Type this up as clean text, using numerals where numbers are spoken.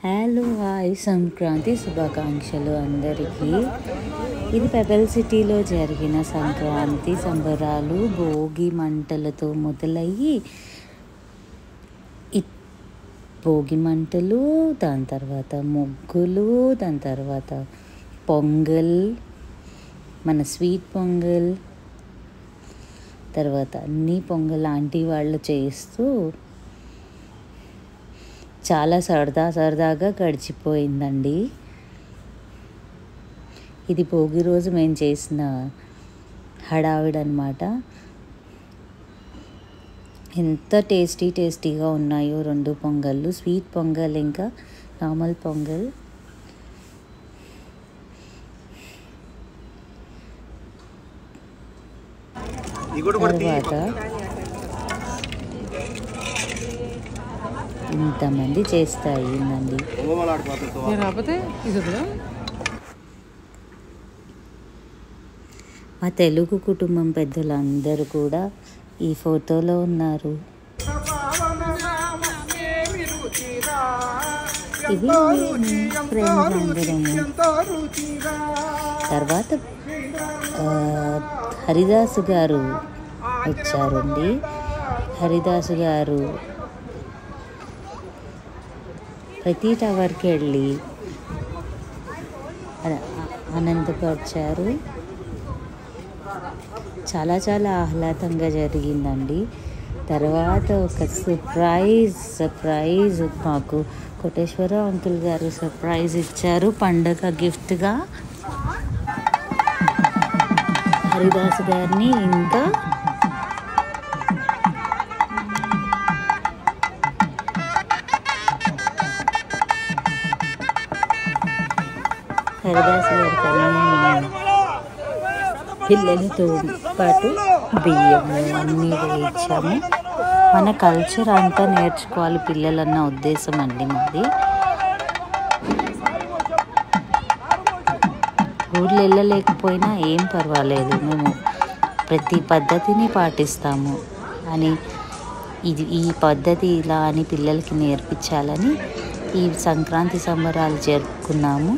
Hello hi, Sankranti శుభాకాంక్షలు అందరికీ. ఇది పెబల్ సిటీలో జరిగిన సంక్రాంతి సంబరాలు భోగి మంటలతో మొదలయ్యి భోగి మంటలు, దాని తర్వాత ముగ్గులు, దాని తర్వాత పొంగల్, మన స్వీట్ పొంగల్, తర్వాత అన్నీ పొంగల్ ఆంటీ వాళ్ళు చేస్తూ చాలా సరదాగా గడిచిపోయిందండి. ఇది భోగి రోజు మేము చేసిన హడావిడనమాట. ఎంత టేస్టీగా ఉన్నాయో రెండు పొంగళ్ళు, స్వీట్ పొంగల్ ఇంకా నార్మల్ పొంగల్. తర్వాత ఇంతమంది చేస్తే అయ్యిందండి. మా తెలుగు కుటుంబం పెద్దలందరూ కూడా ఈ ఫోటోలో ఉన్నారు. ఇది ఫ్రెండ్స్ అందరము. తర్వాత హరిదాసు గారు వచ్చారండి. హరిదాసు గారు ప్రతి టవర్కి వెళ్ళి ఆనందపరిచారు. చాలా ఆహ్లాదంగా జరిగిందండి. తర్వాత ఒక సర్ప్రైజ్ మాకు కోటేశ్వరరావు అంకుల్ గారు సర్ప్రైజ్ ఇచ్చారు పండగ గిఫ్ట్గా. హరిదాస్ గారిని ఇంకా హరిదాస్ గారి కన్నా పిల్లలతో పాటు బియ్యము అన్నీ వేయించాము. మన కల్చర్ అంతా నేర్చుకోవాలి పిల్లలన్న ఉద్దేశం అండి మాది. ఊర్లో వెళ్ళలేకపోయినా ఏం పర్వాలేదు, మేము ప్రతి పద్ధతిని పాటిస్తాము అని, ఈ పద్ధతి ఇలా అని పిల్లలకి నేర్పించాలని ఈ సంక్రాంతి సంబరాలు జరుపుకున్నాము.